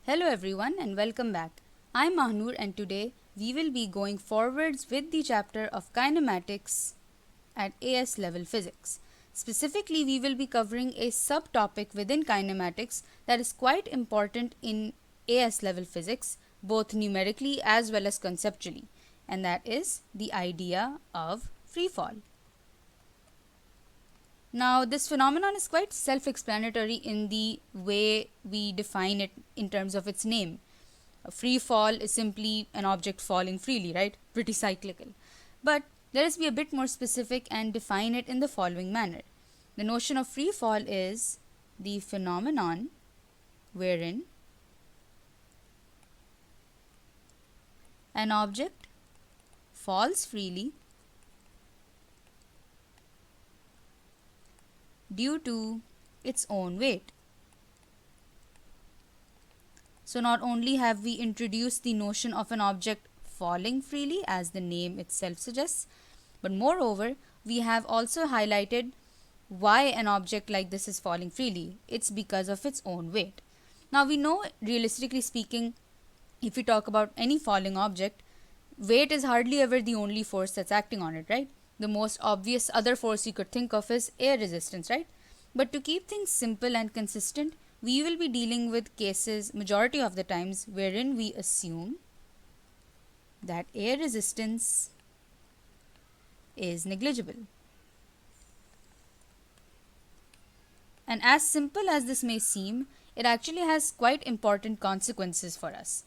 Hello everyone and welcome back. I'm Mahnur and today we will be going forwards with the chapter of kinematics at AS level physics. Specifically, we will be covering a subtopic within kinematics that is quite important in AS level physics, both numerically as well as conceptually, and that is the idea of free fall. Now, this phenomenon is quite self-explanatory in the way we define it in terms of its name. A free fall is simply an object falling freely, right? Pretty cyclical. But let us be a bit more specific and define it in the following manner. The notion of free fall is the phenomenon wherein an object falls freely due to its own weight. So not only have we introduced the notion of an object falling freely as the name itself suggests, but moreover we have also highlighted why an object like this is falling freely. It's because of its own weight. Now we know, realistically speaking, if we talk about any falling object, weight is hardly ever the only force that's acting on it, right? The most obvious other force you could think of is air resistance, right? But to keep things simple and consistent, we will be dealing with cases majority of the times wherein we assume that air resistance is negligible. And as simple as this may seem, it actually has quite important consequences for us.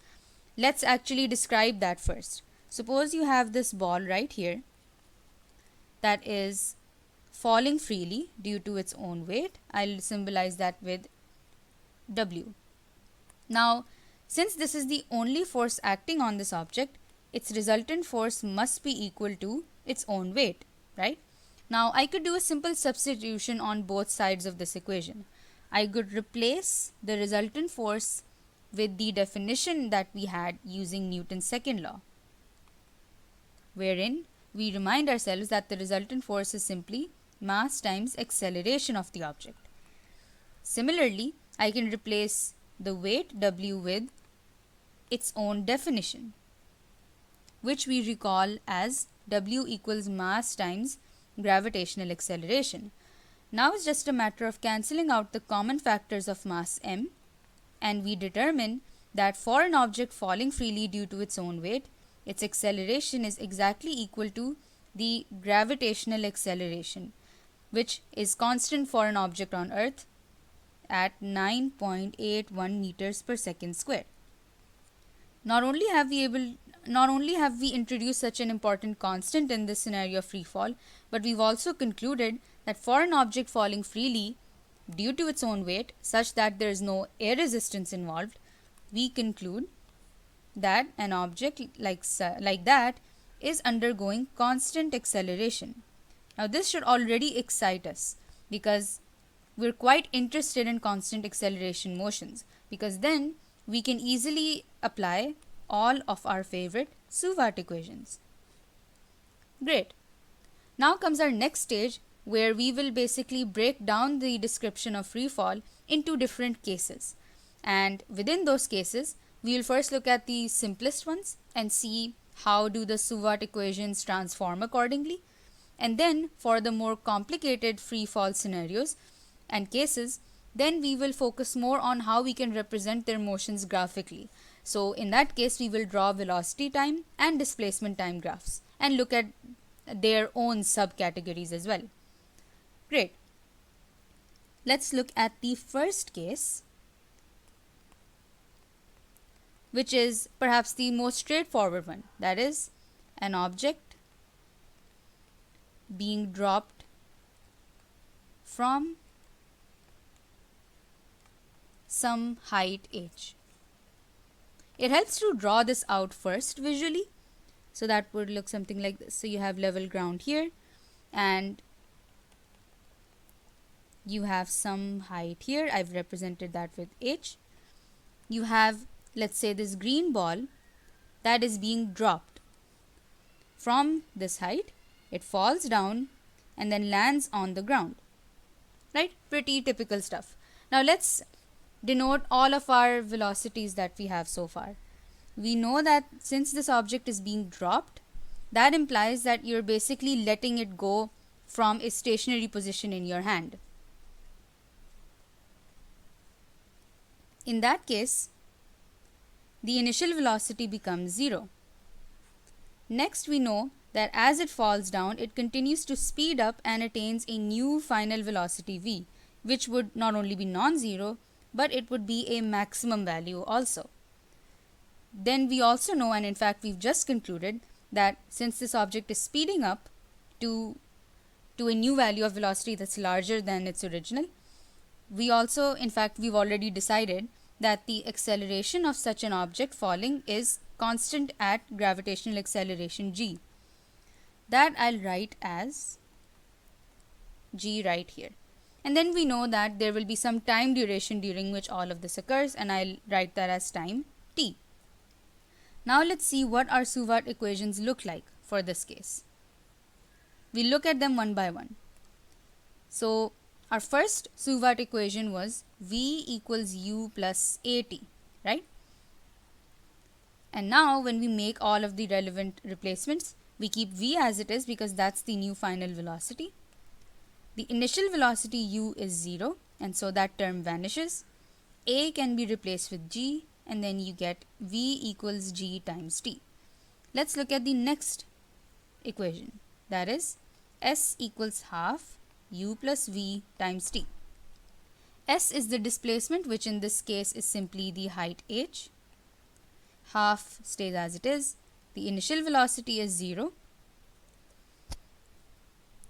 Let's actually describe that first. Suppose you have this ball right here that is falling freely due to its own weight. I'll symbolize that with W. Now, since this is the only force acting on this object, its resultant force must be equal to its own weight, right? Now, I could do a simple substitution on both sides of this equation. I could replace the resultant force with the definition that we had using Newton's second law, wherein we remind ourselves that the resultant force is simply mass times acceleration of the object. Similarly, I can replace the weight W with its own definition, which we recall as W equals mass times gravitational acceleration. Now it's just a matter of cancelling out the common factors of mass m, and we determine that for an object falling freely due to its own weight, its acceleration is exactly equal to the gravitational acceleration, which is constant for an object on Earth at 9.81 meters per second square. Not only have we introduced such an important constant in this scenario of free fall, but we've also concluded that for an object falling freely due to its own weight, such that there is no air resistance involved, we conclude that an object like that is undergoing constant acceleration. Now this should already excite us because we're quite interested in constant acceleration motions, because then we can easily apply all of our favorite Shewhart equations. Great. Now comes our next stage, where we will basically break down the description of free fall into different cases. And within those cases, we will first look at the simplest ones and see how do the Shewhart equations transform accordingly. And then for the more complicated free fall scenarios and cases, then we will focus more on how we can represent their motions graphically. So in that case, we will draw velocity time and displacement time graphs and look at their own subcategories as well. Great. Let's look at the first case, which is perhaps the most straightforward one. That is an object being dropped from some height h. It helps to draw this out first visually. So that would look something like this. So you have level ground here and you have some height here. I've represented that with h. You have, let's say, this green ball that is being dropped from this height. It falls down and then lands on the ground, right? Pretty typical stuff. Now let's denote all of our velocities that we have so far. We know that since this object is being dropped, that implies that you're basically letting it go from a stationary position in your hand. In that case, the initial velocity becomes 0. Next, we know that as it falls down, it continues to speed up and attains a new final velocity v, which would not only be non-zero, but it would be a maximum value also. Then we also know, and in fact we've just concluded, that since this object is speeding up to a new value of velocity that's larger than its original, we've already decided that the acceleration of such an object falling is constant at gravitational acceleration g. That I'll write as g right here. And then we know that there will be some time duration during which all of this occurs, and I'll write that as time t. Now let's see what our Szilard equations look like for this case. We'll look at them one by one. So our first Szilard equation was v equals u plus at, right? And now when we make all of the relevant replacements, we keep v as it is because that's the new final velocity. The initial velocity u is 0, and so that term vanishes. A can be replaced with g, and then you get v equals g times t. Let's look at the next equation, that is s equals half u plus v times t. S is the displacement, which in this case is simply the height h. Half stays as it is. The initial velocity is 0.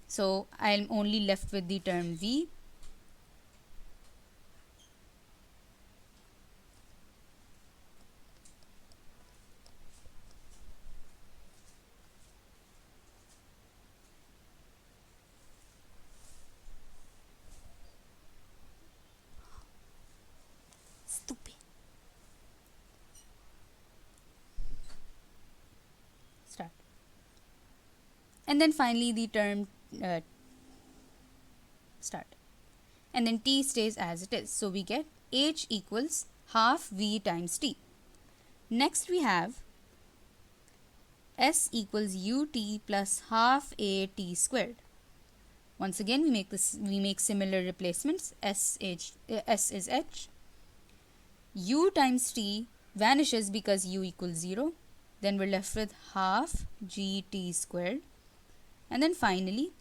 So I'm only left with the term v. Stupid. Start. And then finally the term start. And then t stays as it is. So we get h equals half v times t. Next we have s equals ut plus half a t squared. Once again we make similar replacements. S is h. U times t vanishes because u equals 0. Then we're left with half gt squared. And then finally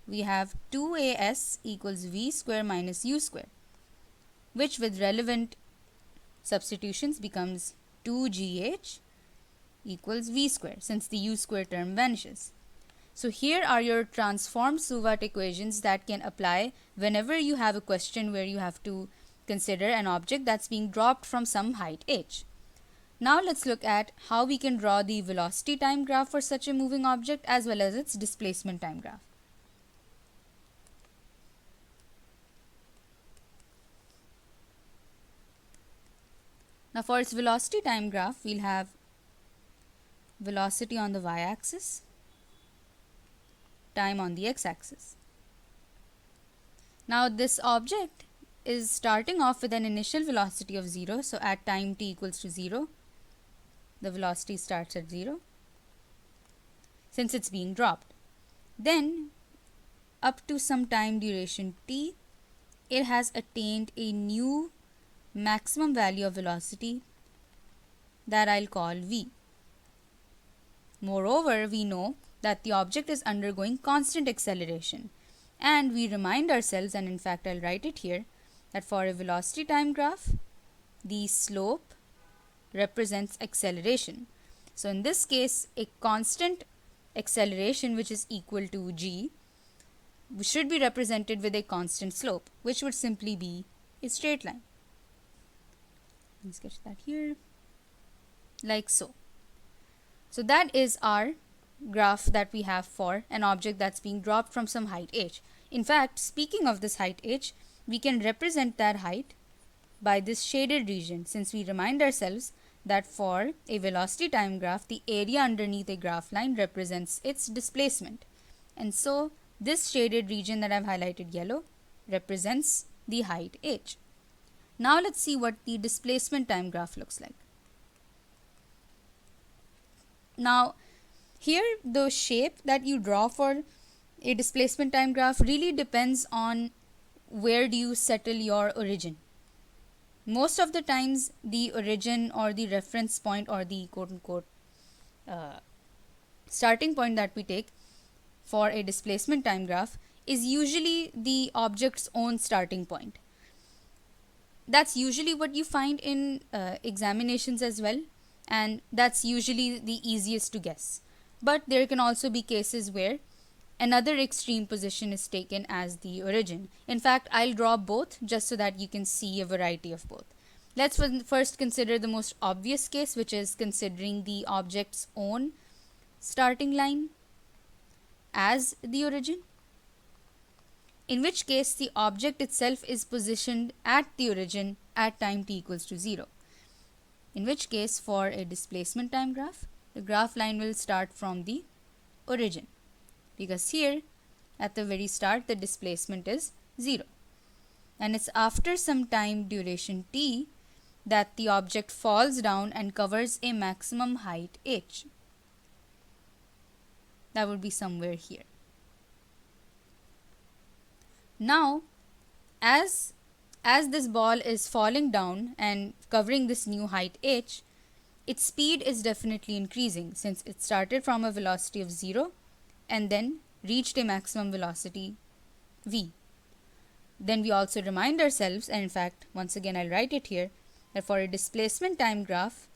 we have 2as equals v square minus u square, which with relevant substitutions becomes 2gh equals v square, since the u square term vanishes. So here are your transformed Szilard equations that can apply whenever you have a question where you have to consider an object that's being dropped from some height h. Now let's look at how we can draw the velocity time graph for such a moving object as well as its displacement time graph. Now for its velocity time graph, we'll have velocity on the y-axis, time on the x-axis. Now this object is starting off with an initial velocity of 0, so at time t equals to 0, the velocity starts at 0 since it's being dropped. Then up to some time duration t, it has attained a new maximum value of velocity that I'll call v. Moreover, we know that the object is undergoing constant acceleration, and we remind ourselves, and in fact I'll write it here, that for a velocity time graph, the slope represents acceleration. So in this case, a constant acceleration, which is equal to g, should be represented with a constant slope, which would simply be a straight line. Let's sketch that here, like so. So that is our graph that we have for an object that's being dropped from some height h. In fact, speaking of this height h, we can represent that height by this shaded region, since we remind ourselves that for a velocity time graph, the area underneath a graph line represents its displacement. And so this shaded region that I've highlighted yellow represents the height h. Now let's see what the displacement time graph looks like. Now here the shape that you draw for a displacement time graph really depends on where do you settle your origin. Most of the times the origin or the reference point or the quote-unquote starting point that we take for a displacement time graph is usually the object's own starting point. That's usually what you find in examinations as well, and that's usually the easiest to guess. But there can also be cases where another extreme position is taken as the origin. In fact, I'll draw both just so that you can see a variety of both. Let's first consider the most obvious case, which is considering the object's own starting line as the origin, in which case the object itself is positioned at the origin at time t equals to 0. In which case, for a displacement time graph, the graph line will start from the origin, because here at the very start the displacement is 0, and it's after some time duration t that the object falls down and covers a maximum height h. That would be somewhere here. Now as this ball is falling down and covering this new height h, its speed is definitely increasing since it started from a velocity of 0 and then reached a maximum velocity v. Then we also remind ourselves, and in fact once again I'll write it here, that for a displacement time graph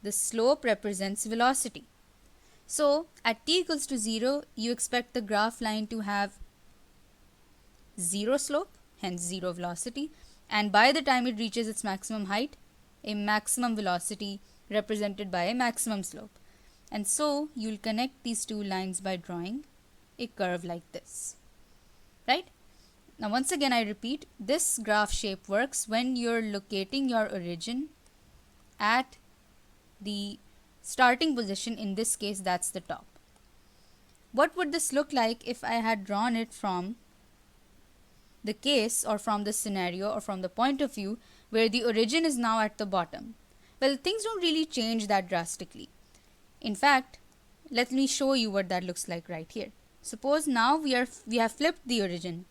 the slope represents velocity. So at t equals to 0 you expect the graph line to have 0 slope, hence 0 velocity, and by the time it reaches its maximum height, a maximum velocity represented by a maximum slope. And so you'll connect these two lines by drawing a curve like this, right? Now once again I repeat, this graph shape works when you're locating your origin at the starting position. In this case, that's the top. What would this look like if I had drawn it from the case or from the scenario or from the point of view where the origin is now at the bottom? Well, things don't really change that drastically. In fact, let me show you what that looks like right here. Suppose now we have flipped the origin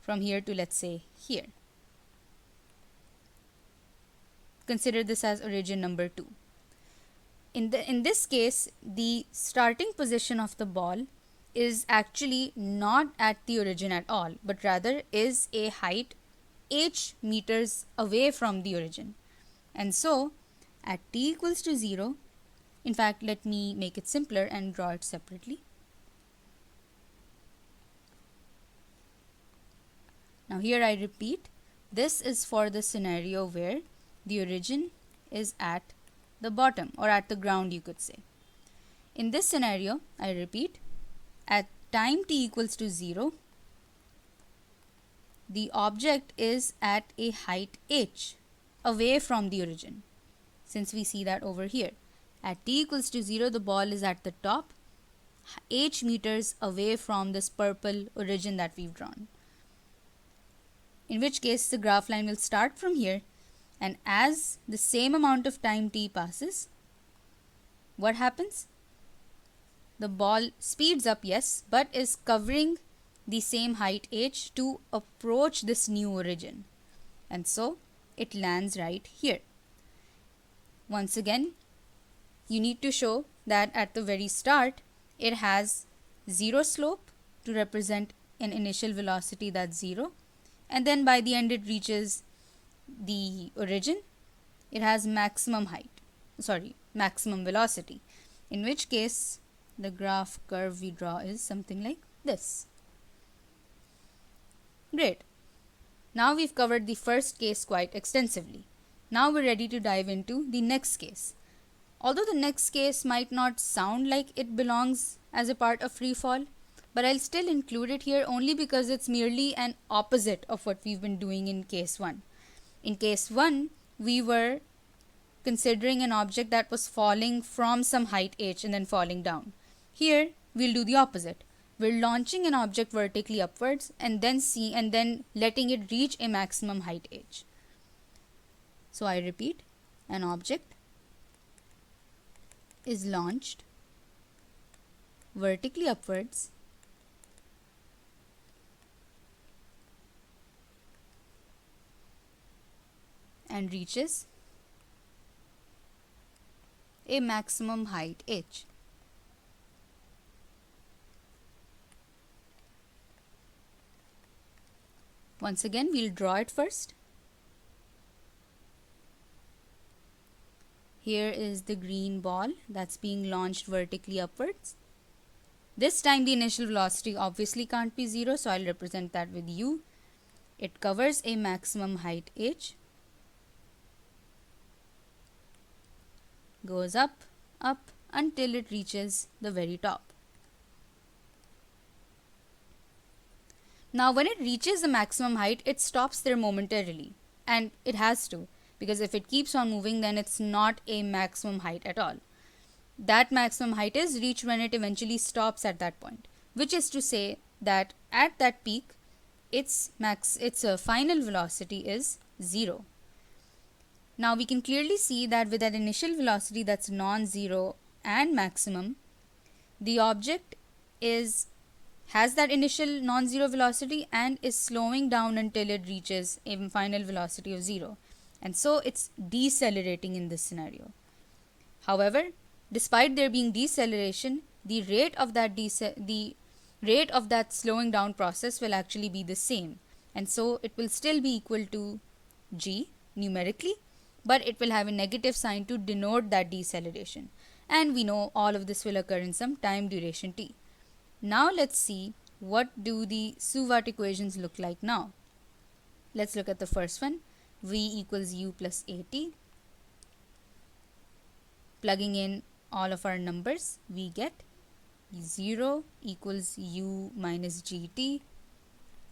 from here to, let's say, here. Consider this as origin number 2. In this case, the starting position of the ball is actually not at the origin at all, but rather is a height h meters away from the origin. And so at t equals to 0, in fact let me make it simpler and draw it separately. Now here I repeat, this is for the scenario where the origin is at the bottom or at the ground, you could say. In this scenario, I repeat, at time t equals to 0, the object is at a height h away from the origin, since we see that over here. At t equals to 0, the ball is at the top, h meters away from this purple origin that we've drawn. In which case, the graph line will start from here, and as the same amount of time t passes, what happens? The ball speeds up, yes, but is covering the same height h to approach this new origin. And so it lands right here. Once again, you need to show that at the very start, it has 0 slope to represent an initial velocity that's 0. And then by the end it reaches the origin, it has maximum velocity, in which case the graph curve we draw is something like this. Great. Now we've covered the first case quite extensively. Now we're ready to dive into the next case. Although the next case might not sound like it belongs as a part of free fall, but I'll still include it here only because it's merely an opposite of what we've been doing in case 1. In case 1, we were considering an object that was falling from some height h and then falling down. Here, we'll do the opposite. We're launching an object vertically upwards and then letting it reach a maximum height h. So I repeat, an object is launched vertically upwards and reaches a maximum height h. Once again, we'll draw it first. Here is the green ball that's being launched vertically upwards. This time the initial velocity obviously can't be 0, so I'll represent that with u. It covers a maximum height h, goes up, up until it reaches the very top. Now when it reaches the maximum height, it stops there momentarily, and it has to, because if it keeps on moving, then it's not a maximum height at all. That maximum height is reached when it eventually stops at that point, which is to say that at that peak, its final velocity is 0. Now we can clearly see that with that initial velocity that's non-zero and maximum, the object has that initial non-zero velocity and is slowing down until it reaches a final velocity of 0. And so it's decelerating in this scenario. However, despite there being deceleration, the rate of that slowing down process will actually be the same. And so it will still be equal to g numerically, but it will have a negative sign to denote that deceleration. And we know all of this will occur in some time duration t. Now let's see what do the Szilard equations look like now. Let's look at the first one. V equals u plus at. Plugging in all of our numbers, we get 0 equals u minus gt.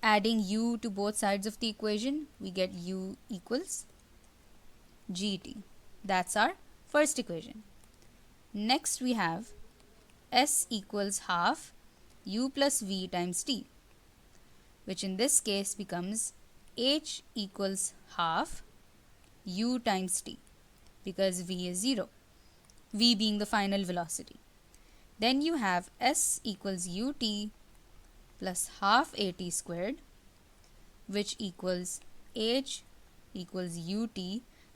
Adding u to both sides of the equation, we get u equals gt. That's our first equation. Next we have s equals half u plus v times t, which in this case becomes h equals half u times t, because v is 0, v being the final velocity. Then you have s equals ut plus half at squared, which equals h equals ut.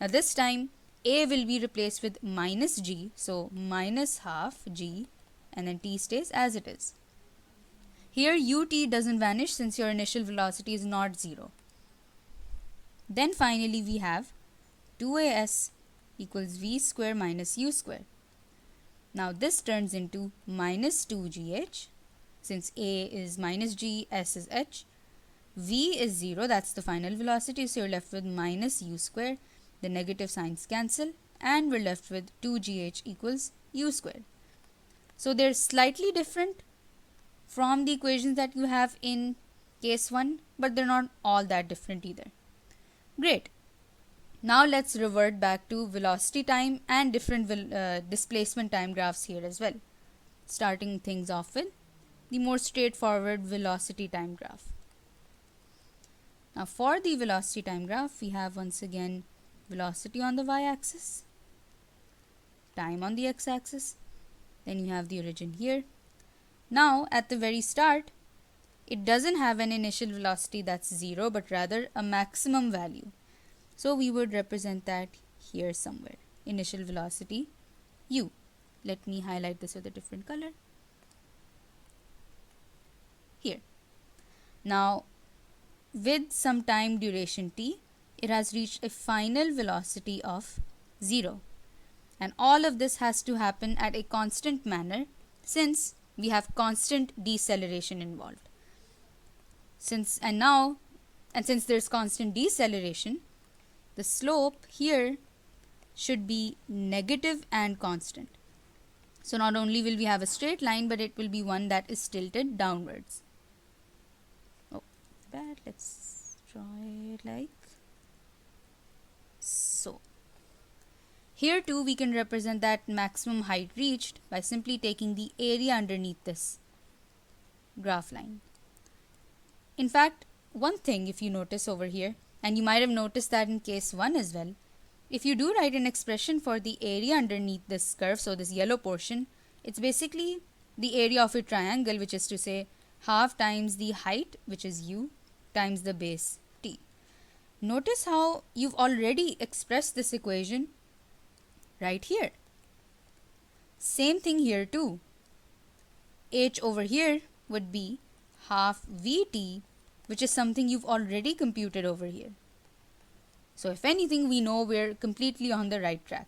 Now this time a will be replaced with minus g, so minus half g, and then t stays as it is. Here ut doesn't vanish since your initial velocity is not 0. Then finally we have 2as equals v square minus u square. Now this turns into minus 2gh, since a is minus g, s is h. V is 0, that's the final velocity, so you're left with minus u square. The negative signs cancel, and we're left with 2gh equals u squared. So they're slightly different from the equations that you have in case 1, but they're not all that different either. Great. Now let's revert back to velocity time and different displacement time graphs here as well. Starting things off with the more straightforward velocity time graph. Now for the velocity time graph, we have once again velocity on the y-axis, time on the x-axis, then you have the origin here. Now at the very start, it doesn't have an initial velocity that's 0, but rather a maximum value. So we would represent that here somewhere, initial velocity u. Let me highlight this with a different color. Here. Now with some time duration t, it has reached a final velocity of 0. And all of this has to happen at a constant manner since we have constant deceleration involved. Since there's constant deceleration, the slope here should be negative and constant. So not only will we have a straight line, but it will be one that is tilted downwards. Oh, bad. Let's try it like so. Here too we can represent that maximum height reached by simply taking the area underneath this graph line. In fact, one thing if you notice over here, and you might have noticed that in case 1 as well, if you do write an expression for the area underneath this curve, so this yellow portion, it's basically the area of a triangle, which is to say half times the height, which is u, times the base t. Notice how you've already expressed this equation right here. Same thing here too. H over here would be half Vt, which is something you've already computed over here. So if anything, we know we're completely on the right track.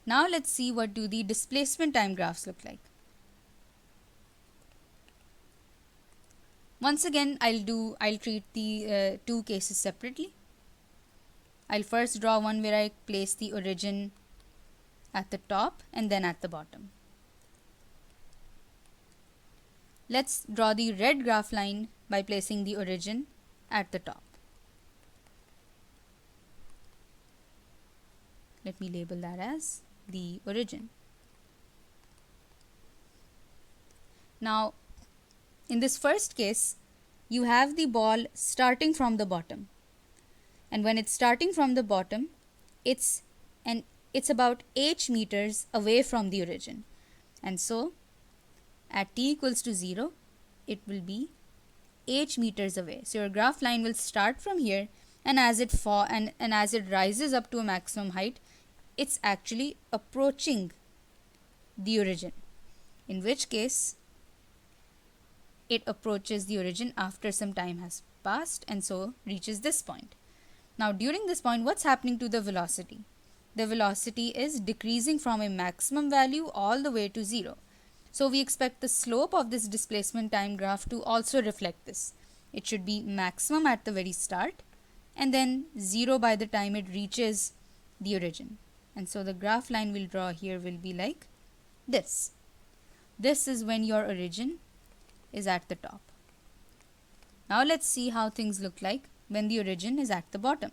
Now let's see what do the displacement time graphs look like. Once again, I'll treat the two cases separately. I'll first draw one where I place the origin at the top and then at the bottom. Let's draw the red graph line by placing the origin at the top. Let me label that as the origin. Now, in this first case, you have the ball starting from the bottom. And when it's starting from the bottom, it's about h meters away from the origin. And so, at t equals to 0, it will be h meters away. So your graph line will start from here, and as it as it rises up to a maximum height, it's actually approaching the origin, in which case it approaches the origin after some time has passed and so reaches this point. Now during this point, what's happening to the velocity? The velocity is decreasing from a maximum value all the way to 0. So we expect the slope of this displacement time graph to also reflect this. It should be maximum at the very start and then 0 by the time it reaches the origin. And so the graph line we'll draw here will be like this. This is when your origin is at the top. Now let's see how things look like when the origin is at the bottom.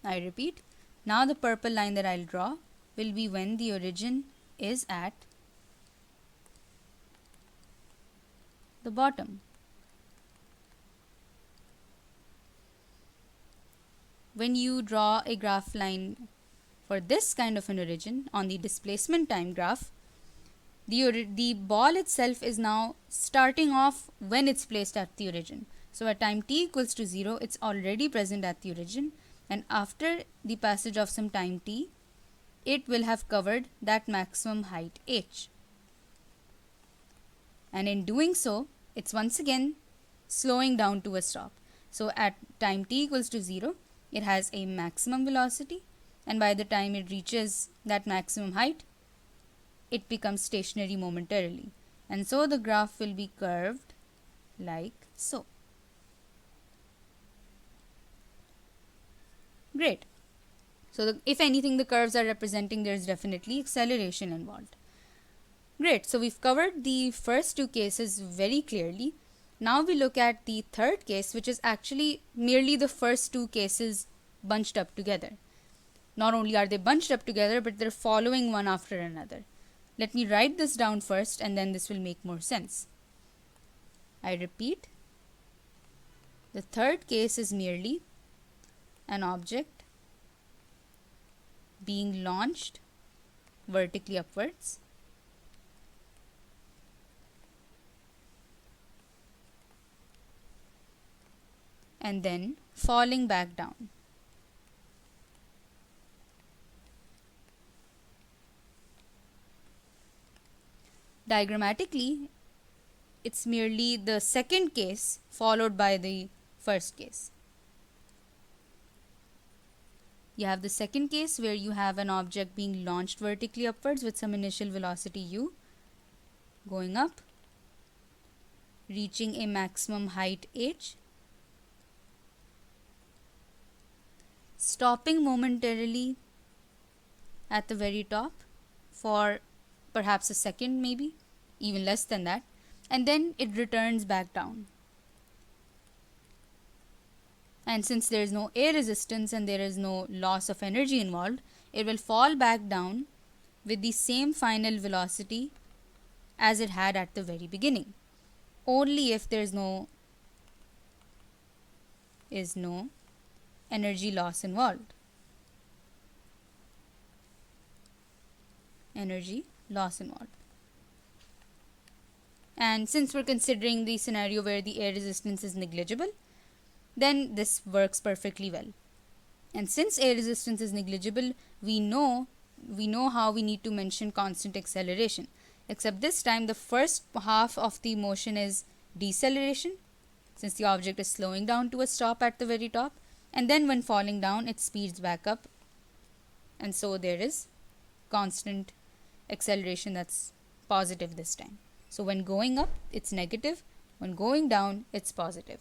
I repeat, now the purple line that I'll draw will be when the origin is at the bottom. When you draw a graph line for this kind of an origin on the displacement time graph, the ball itself is now starting off when it's placed at the origin. So at time t equals to 0, it's already present at the origin, and after the passage of some time t, it will have covered that maximum height h. And in doing so, it's once again slowing down to a stop. So at time t equals to 0, it has a maximum velocity, and by the time it reaches that maximum height, it becomes stationary momentarily. And so the graph will be curved like so. Great. So if anything, the curves are representing there's definitely acceleration involved. Great. So we've covered the first two cases very clearly. Now we look at the third case, which is actually merely the first two cases bunched up together. Not only are they bunched up together, but they're following one after another. Let me write this down first, and then this will make more sense. I repeat, the third case is merely an object being launched vertically upwards and then falling back down. Diagrammatically, it's merely the second case followed by the first case. You have the second case where you have an object being launched vertically upwards with some initial velocity u, going up, reaching a maximum height h, stopping momentarily at the very top for perhaps a second, maybe even less than that, and then it returns back down. And since there is no air resistance and there is no loss of energy involved, it will fall back down with the same final velocity as it had at the very beginning. only if there's no energy loss involved. Energy loss involved. And since we're considering the scenario where the air resistance is negligible, then this works perfectly well. And since air resistance is negligible, we know how we need to mention constant acceleration. Except this time the first half of the motion is deceleration, since the object is slowing down to a stop at the very top, and then when falling down it speeds back up, and so there is constant acceleration that's positive this time. So when going up it's negative, when going down it's positive.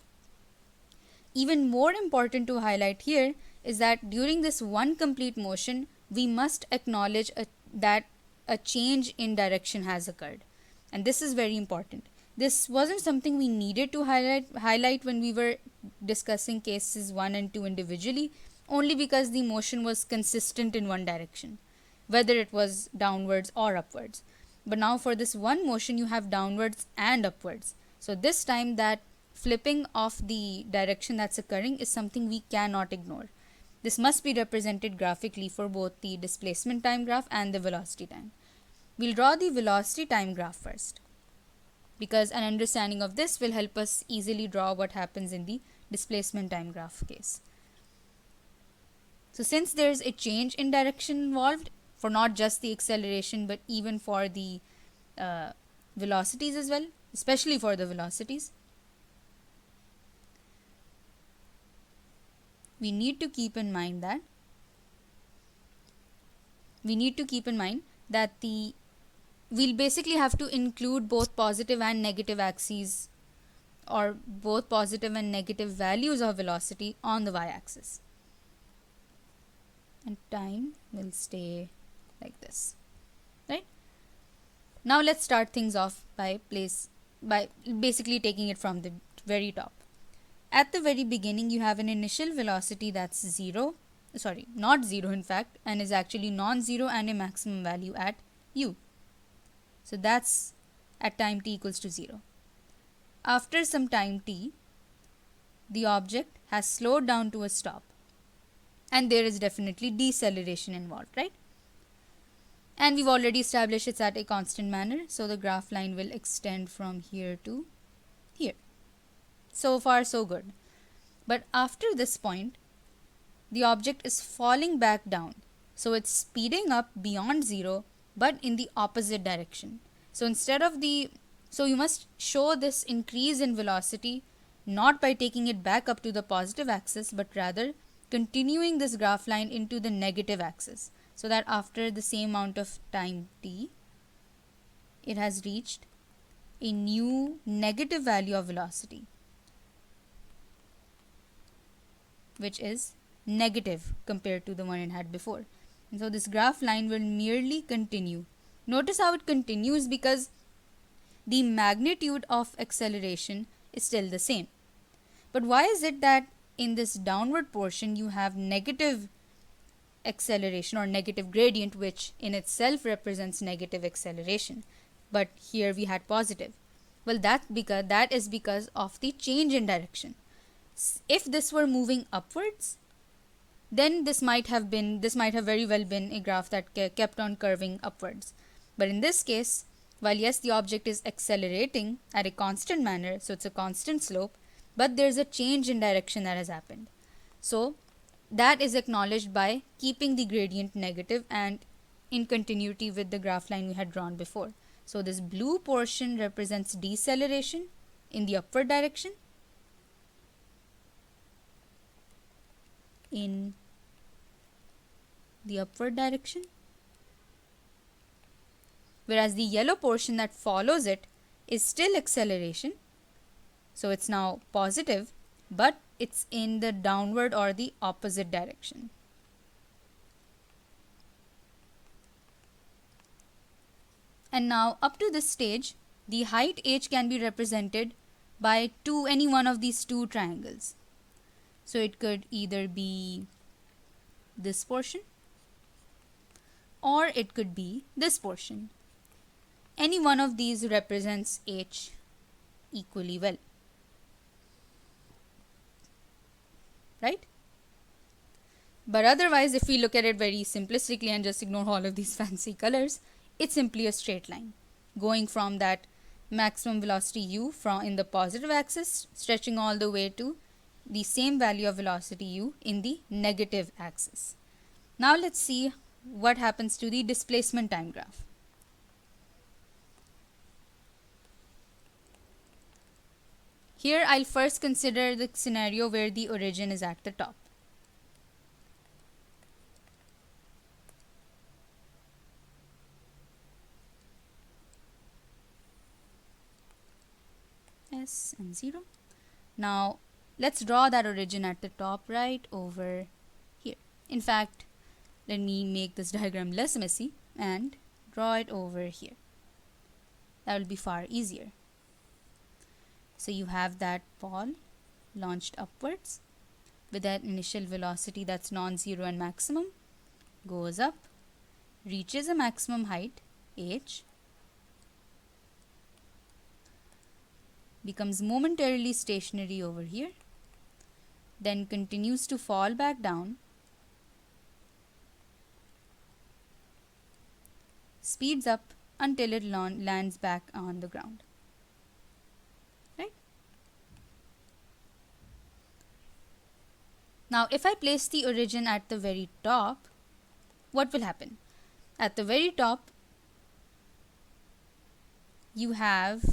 Even more important to highlight here is that during this one complete motion we must acknowledge that a change in direction has occurred, and this is very important. This wasn't something we needed to highlight when we were discussing cases 1 and 2 individually, only because the motion was consistent in one direction, whether it was downwards or upwards. But now for this one motion you have downwards and upwards. So this time that flipping of the direction that's occurring is something we cannot ignore. This must be represented graphically for both the displacement time graph and the velocity time. We'll draw the velocity time graph first, because an understanding of this will help us easily draw what happens in the displacement time graph case. So since there's a change in direction involved for not just the acceleration but even for the velocities as well, especially for the velocities, we need to keep in mind that we'll basically have to include both positive and negative axes, or both positive and negative values of velocity on the y-axis, and time will stay like this, right? Now let's start things off by basically taking it from the very top. At the very beginning you have an initial velocity that's not zero in fact, and is actually non-zero, and a maximum value at u. So that's at time t equals to 0. After some time t, the object has slowed down to a stop, and there is definitely deceleration involved, right? And we've already established it's at a constant manner, so the graph line will extend from here to here. So far so good. But after this point, the object is falling back down, so it's speeding up beyond 0 but in the opposite direction. So you must show this increase in velocity not by taking it back up to the positive axis, but rather continuing this graph line into the negative axis, so that after the same amount of time t, it has reached a new negative value of velocity, which is negative compared to the one it had before. And so this graph line will merely continue. Notice how it continues, because the magnitude of acceleration is still the same. But why is it that in this downward portion you have negative acceleration or negative gradient, which in itself represents negative acceleration, but here we had positive? Well, that is because of the change in direction. If this were moving upwards, then this might have very well been a graph that kept on curving upwards. But in this case, while yes, the object is accelerating at a constant manner, so it's a constant slope, but there's a change in direction that has happened. So that is acknowledged by keeping the gradient negative and in continuity with the graph line we had drawn before. So this blue portion represents deceleration in the upward direction, whereas the yellow portion that follows it is still acceleration, so it's now positive, but it's in the downward or the opposite direction. And now up to this stage, the height h can be represented by any one of these two triangles. So it could either be this portion or it could be this portion. Any one of these represents h equally well. Right? But otherwise, if we look at it very simplistically and just ignore all of these fancy colors, it's simply a straight line going from that maximum velocity u from in the positive axis stretching all the way to the same value of velocity u in the negative axis. Now let's see what happens to the displacement time graph. Here I'll first consider the scenario where the origin is at the top. S and 0. Now let's draw that origin at the top right over here. In fact, let me make this diagram less messy and draw it over here. That will be far easier. So you have that ball launched upwards with that initial velocity that's non-zero and maximum, goes up, reaches a maximum height h, becomes momentarily stationary over here, then continues to fall back down, speeds up until it lands back on the ground. Right? Now, if I place the origin at the very top, what will happen? At the very top, you have,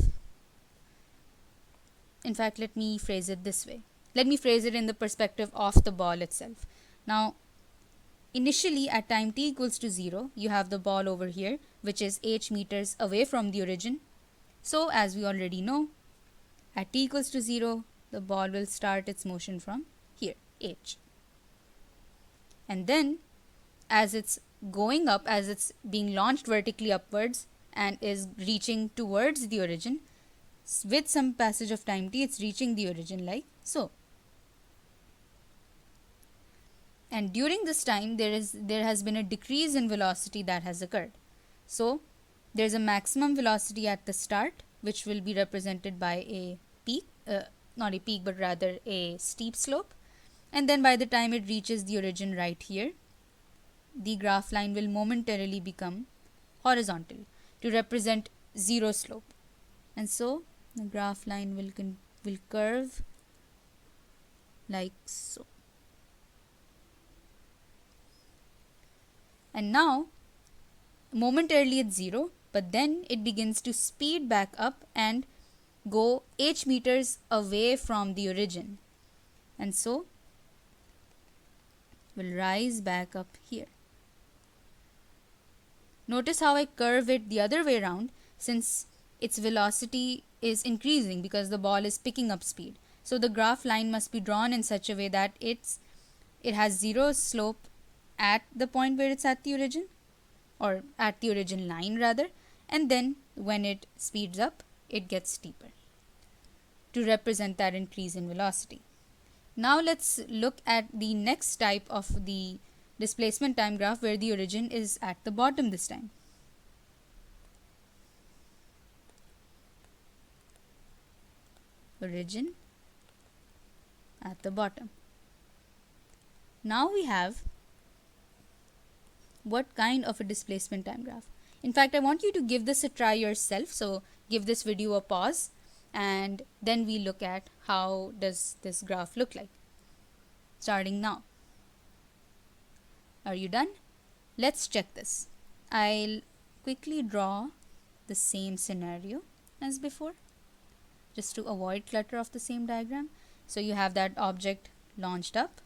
in fact, let me phrase it this way. Let me phrase it in the perspective of the ball itself. Now, initially at time t equals to 0, you have the ball over here, which is h meters away from the origin. So, as we already know, at t equals to 0, the ball will start its motion from here, h. And then, as it's going up, as it's being launched vertically upwards and is reaching towards the origin, with some passage of time t, it's reaching the origin like so. And during this time, there has been a decrease in velocity that has occurred. So, there's a maximum velocity at the start, which will be represented by a peak, not a peak, but rather a steep slope. And then by the time it reaches the origin right here, the graph line will momentarily become horizontal to represent zero slope. And so, the graph line will curve like so. And now, momentarily it's 0, but then it begins to speed back up and go h meters away from the origin. And so, will rise back up here. Notice how I curve it the other way around, since its velocity is increasing because the ball is picking up speed. So the graph line must be drawn in such a way that it has zero slope at the point where it's at the origin, or at the origin line rather, and then when it speeds up, it gets steeper to represent that increase in velocity. Now let's look at the next type of the displacement time graph where the origin is at the bottom this time. Origin at the bottom. Now we have what kind of a displacement time graph? In fact, I want you to give this a try yourself. So give this video a pause and then we look at how does this graph look like. Starting now. Are you done? Let's check this. I'll quickly draw the same scenario as before, just to avoid clutter of the same diagram. So you have that object launched up,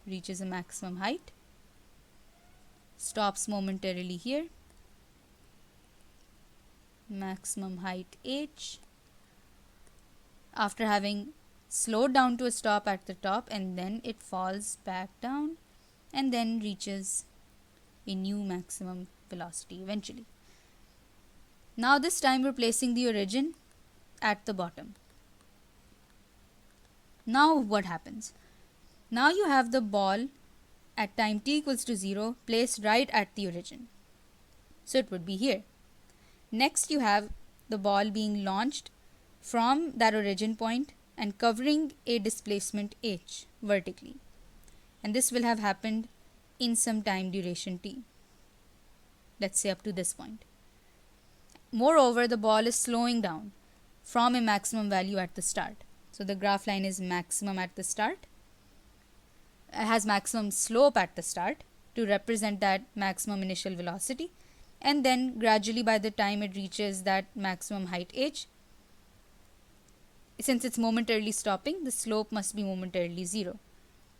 reaches a maximum height, stops momentarily here, maximum height h, after having slowed down to a stop at the top, and then it falls back down and then reaches a new maximum velocity eventually. Now this time we're placing the origin at the bottom. Now what happens? Now you have the ball at time t equals to 0 placed right at the origin. So it would be here. Next you have the ball being launched from that origin point and covering a displacement h vertically. And this will have happened in some time duration t. Let's say up to this point. Moreover, the ball is slowing down from a maximum value at the start. So the graph line is maximum at the start. It has maximum slope at the start to represent that maximum initial velocity, and then gradually by the time it reaches that maximum height h, since it's momentarily stopping, the slope must be momentarily zero.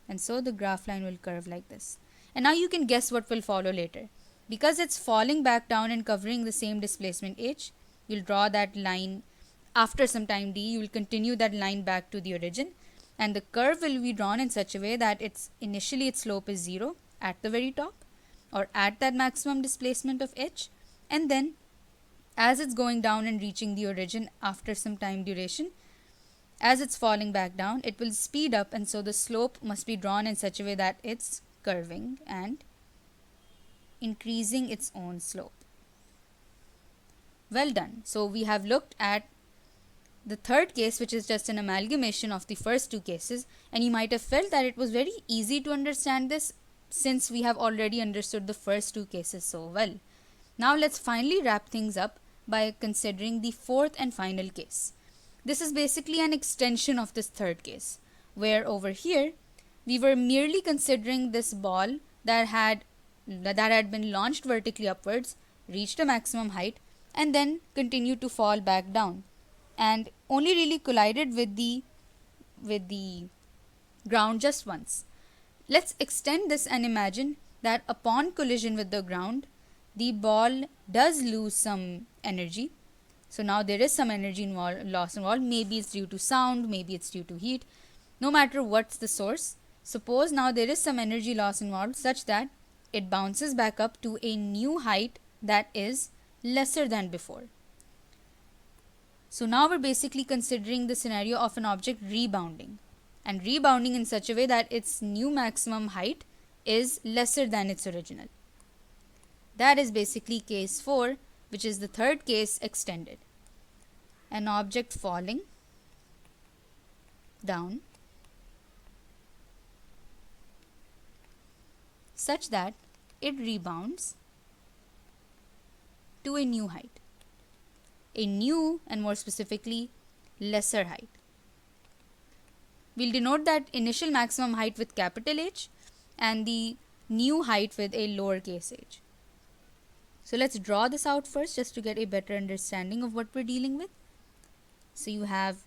And so the graph line will curve like this. And now you can guess what will follow later. Because it's falling back down and covering the same displacement h, you'll draw that line after some time d, you will continue that line back to the origin, and the curve will be drawn in such a way that initially its slope is 0 at the very top or at that maximum displacement of h, and then as it's going down and reaching the origin after some time duration, as it's falling back down, it will speed up, and so the slope must be drawn in such a way that it's curving and increasing its own slope. Well done. So we have looked at the third case, which is just an amalgamation of the first two cases, and you might have felt that it was very easy to understand this since we have already understood the first two cases so well. Now let's finally wrap things up by considering the fourth and final case. This is basically an extension of this third case, where over here we were merely considering this ball that had been launched vertically upwards, reached a maximum height, and then continued to fall back down, and only really collided with the ground just once. Let's extend this and imagine that upon collision with the ground, the ball does lose some energy. So now there is some energy loss involved. Maybe it's due to sound, maybe it's due to heat. No matter what's the source, suppose now there is some energy loss involved such that it bounces back up to a new height that is lesser than before. So now we're basically considering the scenario of an object rebounding, and rebounding in such a way that its new maximum height is lesser than its original. That is basically case 4, which is the third case extended. An object falling down such that it rebounds to a new height, a new and more specifically lesser height. We'll denote that initial maximum height with capital H and the new height with a lowercase h. So let's draw this out first just to get a better understanding of what we're dealing with. So you have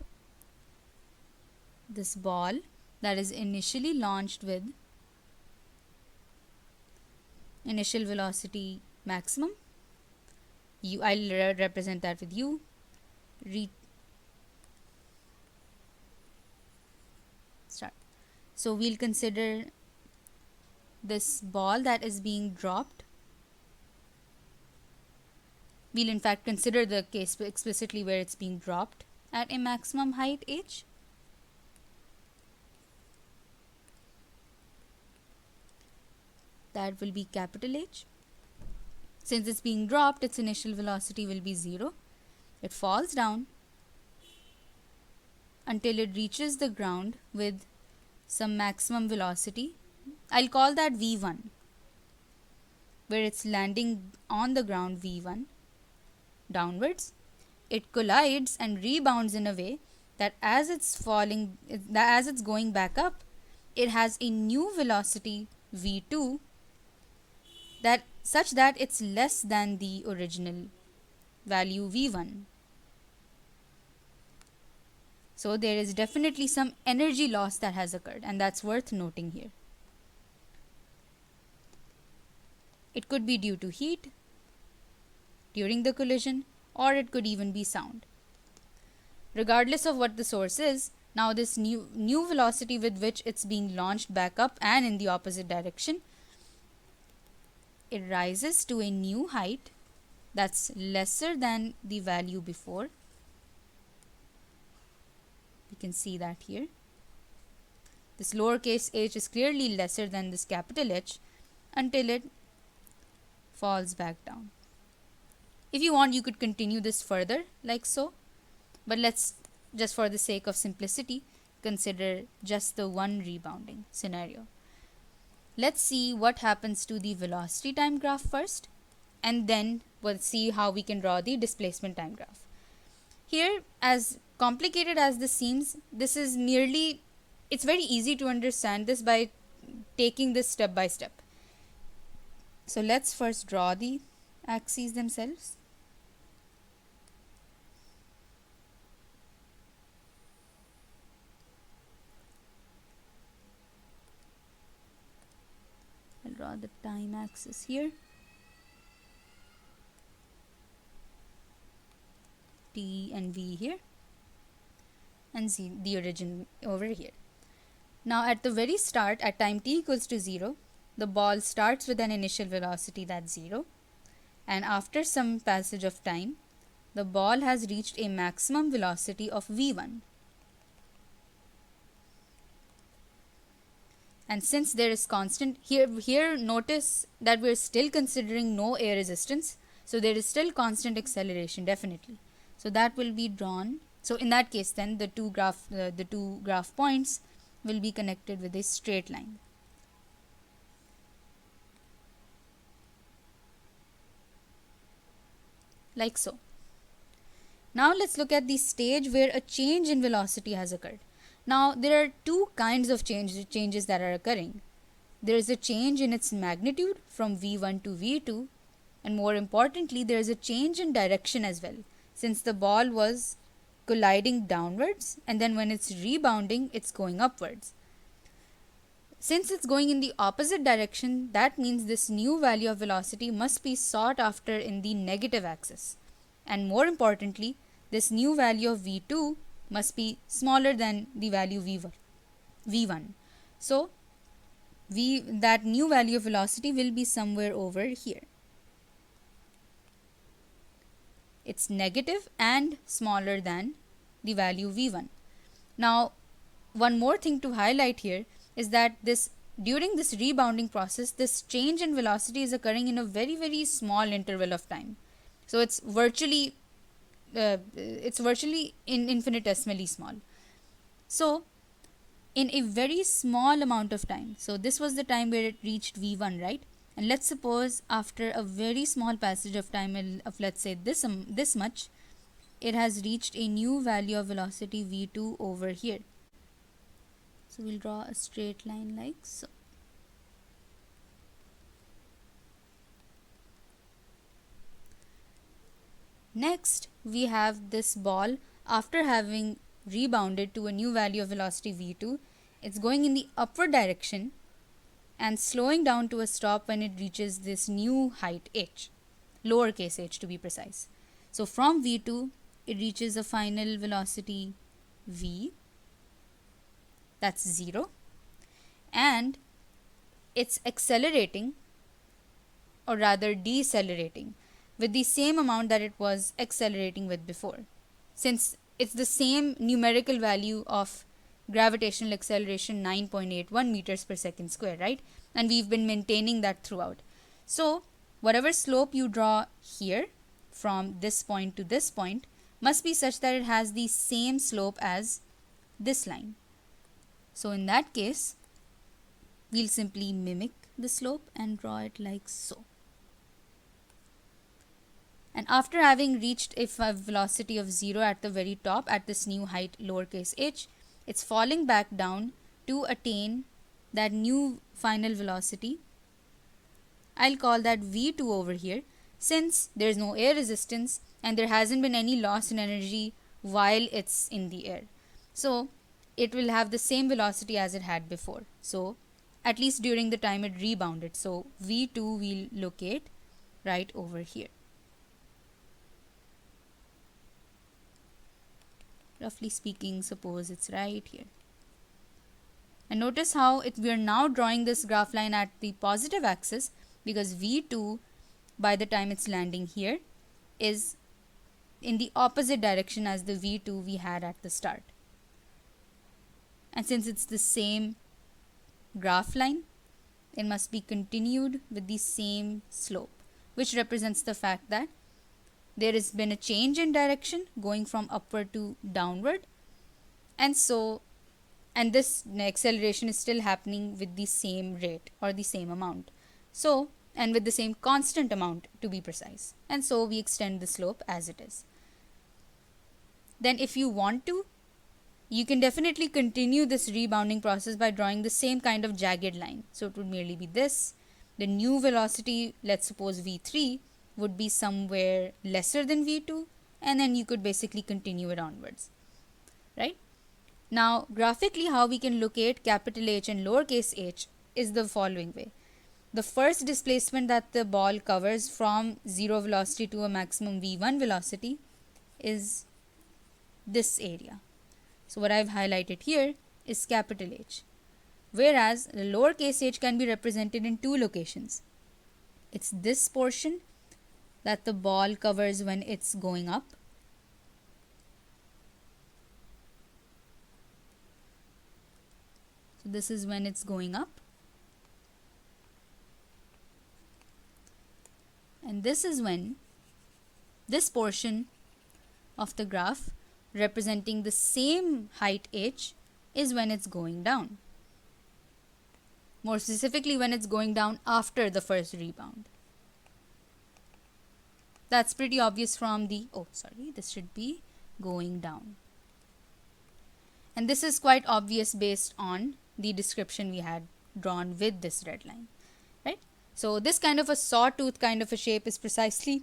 this ball that is initially launched with initial velocity maximum. I'll represent that with u. Start. So we'll consider this ball that is being dropped. We'll in fact consider the case explicitly where it's being dropped at a maximum height h. That will be capital H. Since it's being dropped, its initial velocity will be 0. It falls down until it reaches the ground with some maximum velocity. I'll call that v1, where it's landing on the ground v1 downwards. It collides and rebounds in a way that as it's going back up, it has a new velocity v2 such that it's less than the original value v1. So there is definitely some energy loss that has occurred, and that's worth noting here. It could be due to heat during the collision, or it could even be sound. Regardless of what the source is, now this new velocity with which it's being launched back up and in the opposite direction, it rises to a new height that's lesser than the value before. You can see that here. This lowercase h is clearly lesser than this capital H until it falls back down. If you want, you could continue this further like so, but let's just for the sake of simplicity, consider just the one rebounding scenario. Let's see what happens to the velocity time graph first, and then we'll see how we can draw the displacement time graph. Here, as complicated as this seems, this is merely, it's very easy to understand this by taking this step by step. So let's first draw the axes themselves. I'll draw the time axis here. T and V here, and Z, the origin over here. Now at the very start, at time t equals to 0, the ball starts with an initial velocity that's 0, and after some passage of time, the ball has reached a maximum velocity of v1. And since there is constant, here notice that we're still considering no air resistance, so there is still constant acceleration definitely. So that will be drawn. So in that case then the two graph points will be connected with a straight line. Like so. Now let's look at the stage where a change in velocity has occurred. Now there are two kinds of changes that are occurring. There is a change in its magnitude from v1 to v2, and more importantly there is a change in direction as well, since the ball was colliding downwards and then when it's rebounding it's going upwards. Since it's going in the opposite direction, that means this new value of velocity must be sought after in the negative axis, and more importantly this new value of v2 must be smaller than the value v1. So that new value of velocity will be somewhere over here. It's negative and smaller than the value v1. Now one more thing to highlight here is that during this rebounding process, this change in velocity is occurring in a very, very small interval of time. So it's virtually infinitesimally small. So in a very small amount of time, so this was the time where it reached v1, right? And let's suppose after a very small passage of time of let's say this much, it has reached a new value of velocity v2 over here. So we'll draw a straight line like so. Next, we have this ball. After having rebounded to a new value of velocity v2, it's going in the upward direction and slowing down to a stop when it reaches this new height h, lowercase h to be precise. So from v2, it reaches a final velocity v, that's 0, and it's accelerating, or rather decelerating, with the same amount that it was accelerating with before, since it's the same numerical value of gravitational acceleration 9.81 meters per second square, right? And we've been maintaining that throughout. So whatever slope you draw here from this point to this point must be such that it has the same slope as this line. So in that case, we'll simply mimic the slope and draw it like so. And after having reached a velocity of 0 at the very top at this new height lowercase h, it's falling back down to attain that new final velocity. I'll call that v2 over here, since there's no air resistance and there hasn't been any loss in energy while it's in the air. So it will have the same velocity as it had before. So at least during the time it rebounded. So v2 will locate right over here. Roughly speaking, suppose it's right here. And notice how we are now drawing this graph line at the positive axis, because v2 by the time it's landing here is in the opposite direction as the v2 we had at the start. And since it's the same graph line, it must be continued with the same slope, which represents the fact that there has been a change in direction going from upward to downward, And so, and this acceleration is still happening with the same rate or the same amount. So, and with the same constant amount to be precise. And so we extend the slope as it is. Then if you want to, you can definitely continue this rebounding process by drawing the same kind of jagged line. So it would merely be this. The new velocity, let's suppose v3, would be somewhere lesser than v2, and then you could basically continue it onwards, right? Now, graphically, how we can locate capital H and lowercase h is the following way. The first displacement that the ball covers from 0 velocity to a maximum v1 velocity is this area. So what I've highlighted here is capital H. Whereas the lowercase h can be represented in two locations. It's this portion that the ball covers when it's going up. So this is when it's going up. And this is when this portion of the graph representing the same height h is when it's going down. More specifically, when it's going down after the first rebound. That's pretty obvious from the, this should be going down. And this is quite obvious based on the description we had drawn with this red line, right? So this kind of a sawtooth kind of a shape is precisely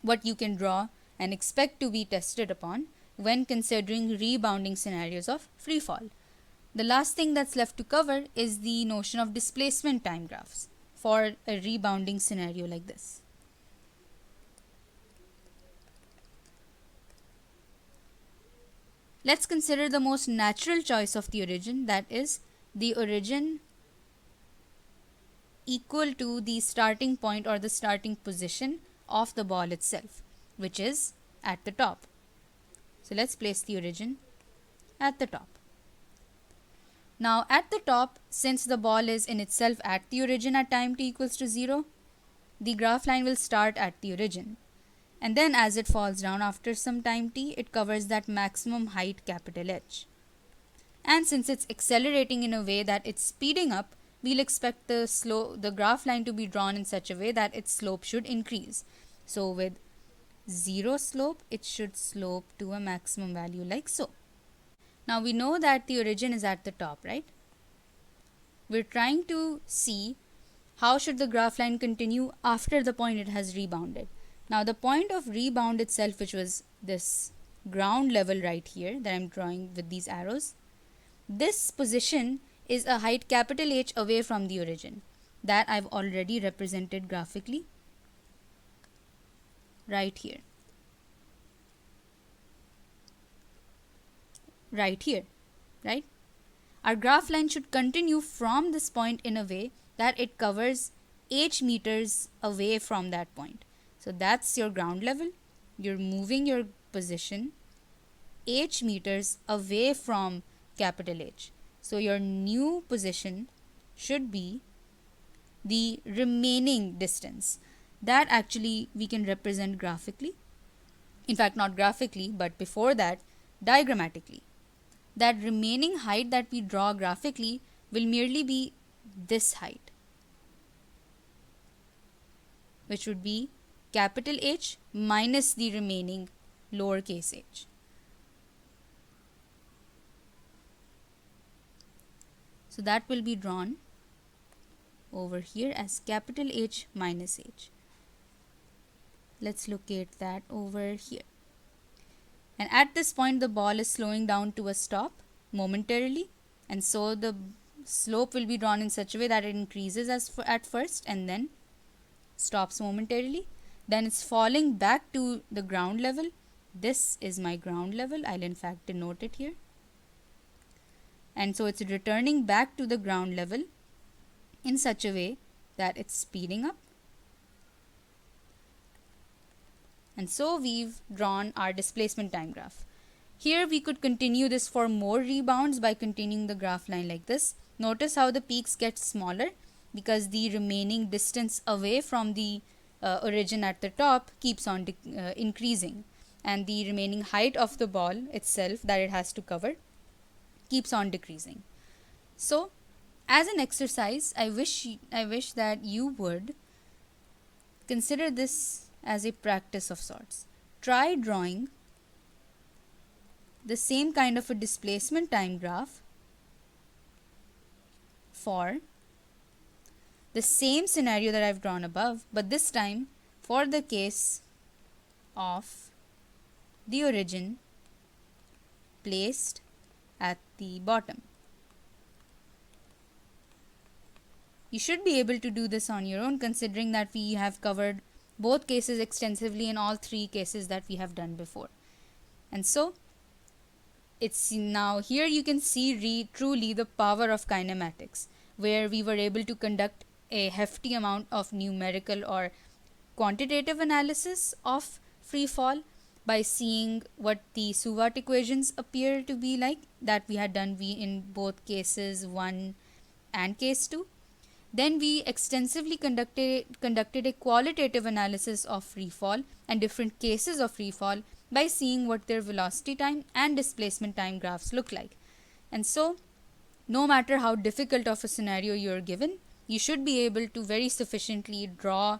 what you can draw and expect to be tested upon when considering rebounding scenarios of free fall. The last thing that's left to cover is the notion of displacement time graphs for a rebounding scenario like this. Let's consider the most natural choice of the origin, that is the origin equal to the starting point or the starting position of the ball itself, which is at the top. So let's place the origin at the top. Now at the top, since the ball is in itself at the origin at time t equals to 0, the graph line will start at the origin. And then as it falls down after some time t, it covers that maximum height capital H. And since it's accelerating in a way that it's speeding up, we'll expect the graph line to be drawn in such a way that its slope should increase. So with 0 slope, it should slope to a maximum value like so. Now we know that the origin is at the top, right? We're trying to see how should the graph line continue after the point it has rebounded. Now the point of rebound itself, which was this ground level right here that I'm drawing with these arrows, this position is a height capital H away from the origin that I've already represented graphically right here. Right here, right? Our graph line should continue from this point in a way that it covers h meters away from that point. So that's your ground level. You're moving your position h meters away from capital H. So your new position should be the remaining distance. That actually we can represent graphically. In fact, not graphically, but before that, diagrammatically. That remaining height that we draw graphically will merely be this height, which would be capital H minus the remaining lowercase h. So that will be drawn over here as capital H minus h. Let's locate that over here. And at this point, the ball is slowing down to a stop momentarily, and so the slope will be drawn in such a way that it increases at first and then stops momentarily. Then it's falling back to the ground level. This is my ground level. I'll in fact denote it here. And so it's returning back to the ground level in such a way that it's speeding up. And so we've drawn our displacement time graph. Here we could continue this for more rebounds by continuing the graph line like this. Notice how the peaks get smaller because the remaining distance away from the origin at the top keeps on increasing, and the remaining height of the ball itself that it has to cover keeps on decreasing. So as an exercise, I wish that you would consider this as a practice of sorts. Try drawing the same kind of a displacement time graph for the same scenario that I've drawn above, but this time for the case of the origin placed at the bottom. You should be able to do this on your own, considering that we have covered both cases extensively in all three cases that we have done before. And so it's now here you can see truly the power of kinematics, where we were able to conduct a hefty amount of numerical or quantitative analysis of free fall by seeing what the Shewhart equations appear to be like that we had done in both cases 1 and case 2. Then we extensively conducted a qualitative analysis of free fall and different cases of free fall by seeing what their velocity time and displacement time graphs look like. And so, no matter how difficult of a scenario you're given, you should be able to very sufficiently draw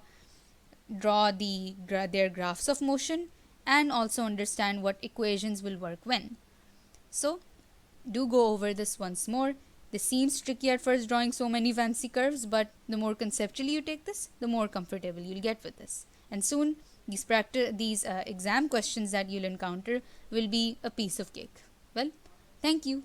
their graphs of motion and also understand what equations will work when. So, do go over this once more. This seems tricky at first, drawing so many fancy curves, but the more conceptually you take this, the more comfortable you'll get with this. And soon, these exam questions that you'll encounter will be a piece of cake. Well, thank you.